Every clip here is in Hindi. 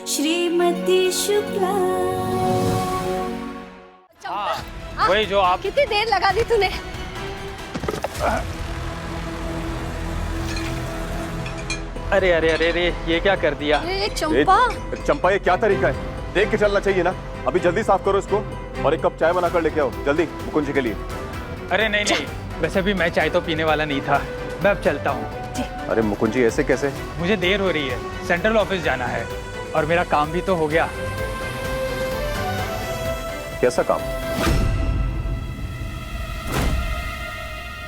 श्रीमती शुक्ला। वही जो आप। कितनी देर लगा दी तूने? अरे अरे अरे अरे, ये क्या कर दिया? चंपा, चंपा ये क्या तरीका है? देख के चलना चाहिए ना। अभी जल्दी साफ करो इसको और एक कप चाय बनाकर लेके आओ जल्दी मुकुंद जी के लिए। अरे नहीं नहीं, वैसे भी मैं चाय तो पीने वाला नहीं था, मैं अब चलता हूँ। अरे मुकुंद जी ऐसे कैसे? मुझे देर हो रही है, सेंट्रल ऑफिस जाना है और मेरा काम भी तो हो गया। कैसा काम?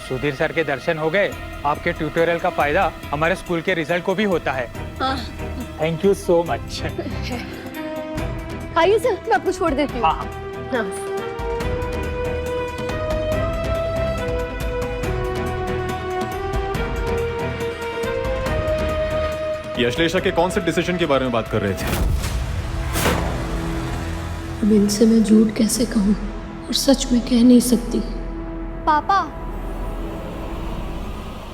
सुधीर सर के दर्शन हो गए। आपके ट्यूटोरियल का फायदा हमारे स्कूल के रिजल्ट को भी होता है। Thank you so much. आइए सर, मैं आपको छोड़ देती हूँ। हाँ हाँ। ये अश्लेषा के कौन से डिसीजन के बारे में बात कर रहे थे? अब इनसे मैं झूठ कैसे कहूँ और सच में कह नहीं सकती। पापा,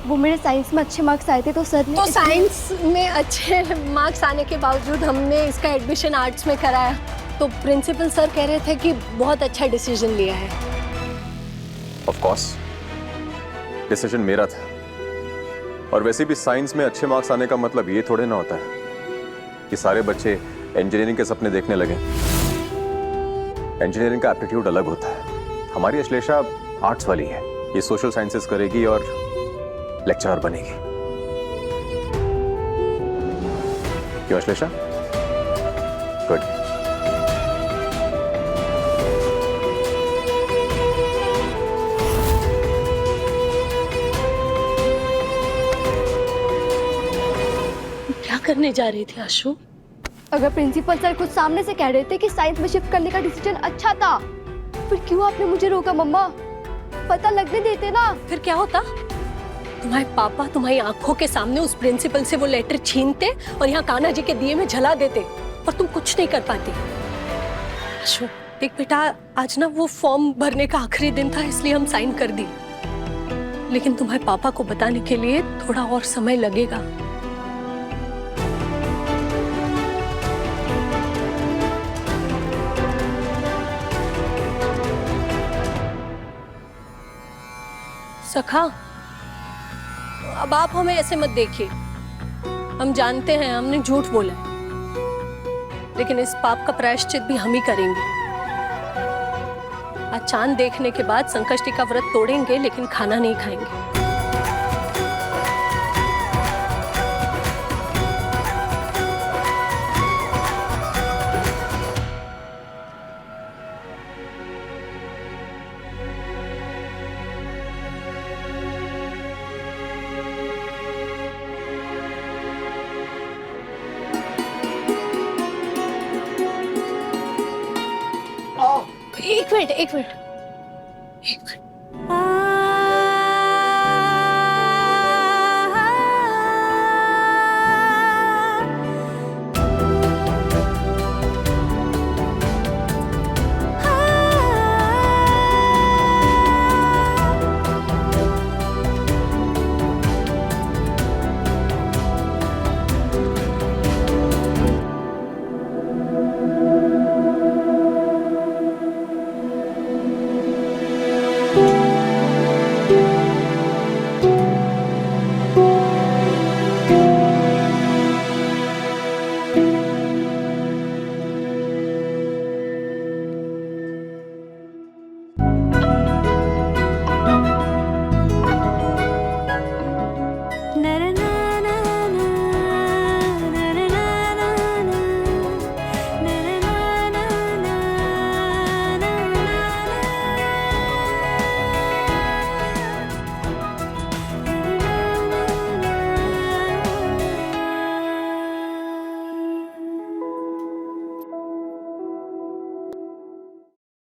वो मेरे साइंस में अच्छे मार्क्स आए थे तो सर ने साइंस में अच्छे मार्क्स आने के बावजूद हमने इसका एडमिशन आर्ट्स में कराया, तो प्रिंसिपल सर कह रहे थे कि बहुत अच्छा डिसीजन लिया है। ऑफ कोर्स डिसीजन मेरा था, और वैसे भी साइंस में अच्छे मार्क्स आने का मतलब ये थोड़े ना होता है कि सारे बच्चे इंजीनियरिंग के सपने देखने लगे। इंजीनियरिंग का एप्टीट्यूड अलग होता है। हमारी अश्लेषा आर्ट्स वाली है, ये सोशल साइंसेस करेगी और लेक्चरर बनेगी। क्यों अश्लेषा? गुड। क्या करने जा रही थी आशु? अगर प्रिंसिपल सर कुछ सामने से कह रहे थे कि साइंस में शिफ्ट करने का डिसीजन अच्छा था, फिर क्यों आपने मुझे रोका मम्मा? पता लगने देते ना। फिर क्या होता? तुम्हारे पापा तुम्हारी आंखों के सामने उस प्रिंसिपल से वो लेटर छीनते और यहाँ कान्हा जी के दिए में जला देते, और तुम कुछ नहीं कर पाती। आशु देख बेटा, आज ना वो फॉर्म भरने का आखिरी दिन था, इसलिए हम साइन कर दी, लेकिन तुम्हारे पापा को बताने के लिए थोड़ा और समय लगेगा। सखा, अब आप हमें ऐसे मत देखिए। हम जानते हैं हमने झूठ बोला है, लेकिन इस पाप का प्रायश्चित भी हम ही करेंगे। आज चांद देखने के बाद संकष्टी का व्रत तोड़ेंगे, लेकिन खाना नहीं खाएंगे। एक मिनट, एक मिनट, एक मिनट।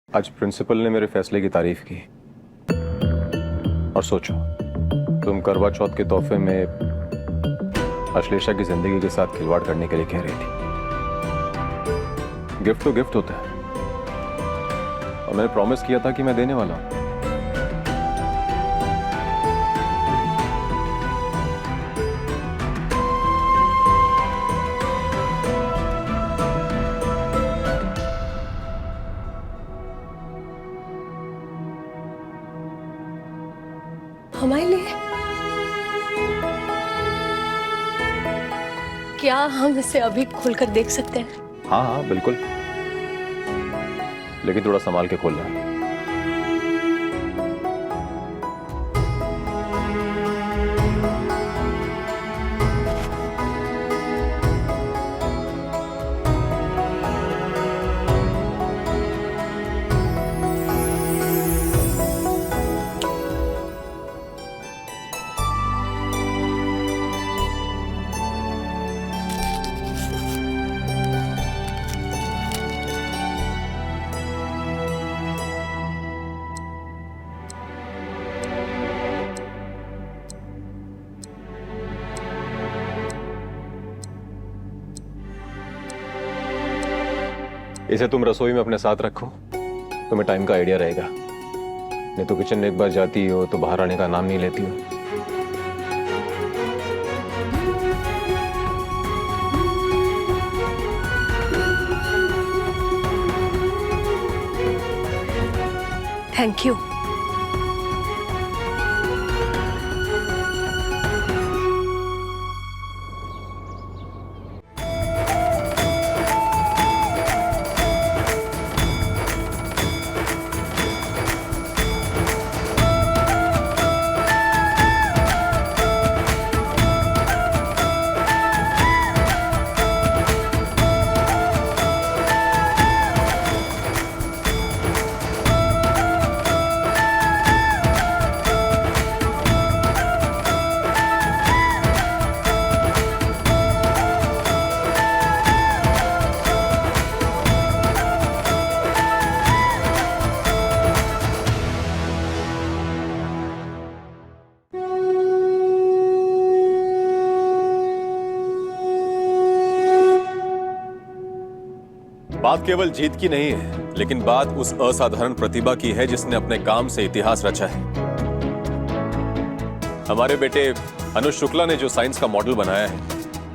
आज प्रिंसिपल ने मेरे फैसले की तारीफ की, और सोचो तुम करवा चौथ के तोहफे में अश्लेषा की जिंदगी के साथ खिलवाड़ करने के लिए कह रही थी। गिफ्ट तो गिफ्ट होता है, और मैंने प्रॉमिस किया था कि मैं देने वाला हूं। हमारे लिए? क्या हम इसे अभी खोलकर देख सकते हैं? हाँ हाँ बिल्कुल, लेकिन थोड़ा संभाल के खोलना है। इसे तुम रसोई में अपने साथ रखो, तुम्हें टाइम का आइडिया रहेगा। नहीं तो किचन में एक बार जाती हो तो बाहर आने का नाम नहीं लेती हो। Thank you. बात केवल जीत की नहीं है, लेकिन बात उस असाधारण प्रतिभा की है जिसने अपने काम से इतिहास रचा है। हमारे बेटे अनुज शुक्ला ने जो साइंस का मॉडल बनाया है,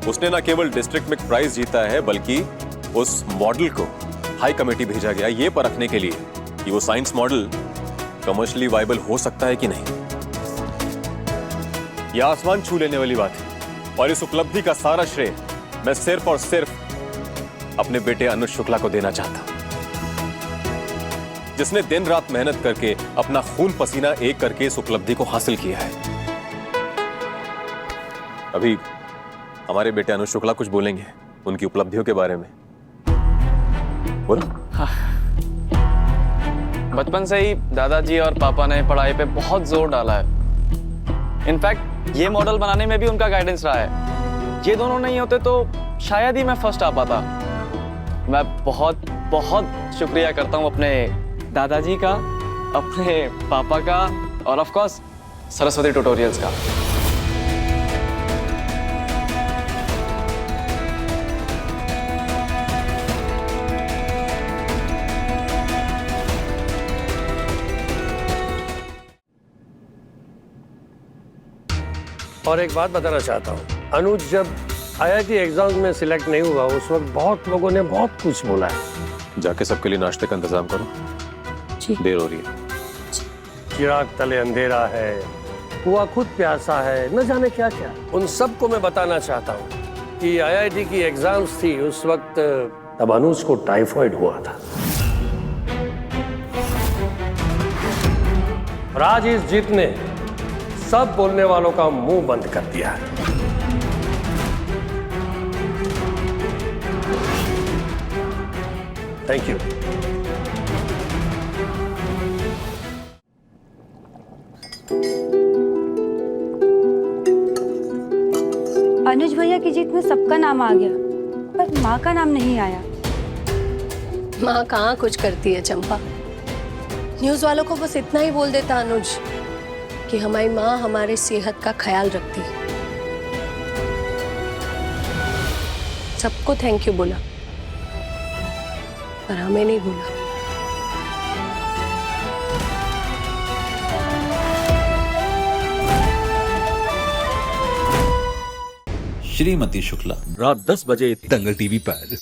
उसने न केवल डिस्ट्रिक्ट में प्राइज जीता है, बल्कि उस मॉडल को हाई कमेटी भेजा गया ये परखने के लिए कि वो साइंस मॉडल कमर्शियली वायबल हो सकता है कि नहीं। यह आसमान छू लेने वाली बात है और इस उपलब्धि का सारा श्रेय मैं सिर्फ और सिर्फ अपने बेटे अनुज शुक्ला को देना चाहता हूं, जिसने दिन रात मेहनत करके अपना खून पसीना एक करके इस उपलब्धि को हासिल किया है। अभी हमारे बेटे अनुज शुक्ला कुछ बोलेंगे उनकी उपलब्धियों के बारे में। बोलो। बचपन से ही दादाजी और पापा ने पढ़ाई पे बहुत जोर डाला है। इनफैक्ट ये मॉडल बनाने में भी उनका गाइडेंस रहा है। ये दोनों नहीं होते तो शायद ही मैं फर्स्ट आ पाता। मैं बहुत बहुत शुक्रिया करता हूँ अपने दादाजी का, अपने पापा का और ऑफ कोर्स सरस्वती ट्यूटोरियल्स का। और एक बात बताना चाहता हूँ, अनुज जब IIT एग्जाम्स में सिलेक्ट नहीं हुआ उस वक्त बहुत लोगों ने बहुत कुछ बोला है। जाके सबके लिए नाश्ते का इंतजाम करो, देर हो रही है। चिराग तले अंधेरा है, कुआं खुद प्यासा है, न जाने क्या क्या। उन सबको मैं बताना चाहता हूँ कि IIT की एग्जाम्स थी उस वक्त, तब अनुज को टाइफाइड हुआ था। और आज इस जीत ने सब बोलने वालों का मुंह बंद कर दिया है। Thank you. अनुज भैया की जीत में सबका नाम आ गया, पर माँ का नाम नहीं आया। माँ कहाँ कुछ करती है चंपा। न्यूज वालों को बस इतना ही बोल देता अनुज कि हमारी माँ हमारे सेहत का ख्याल रखती है। सबको थैंक यू बोला, पर हमें नहीं बोला। श्रीमती शुक्ला, रात 10 बजे दंगल टीवी पर।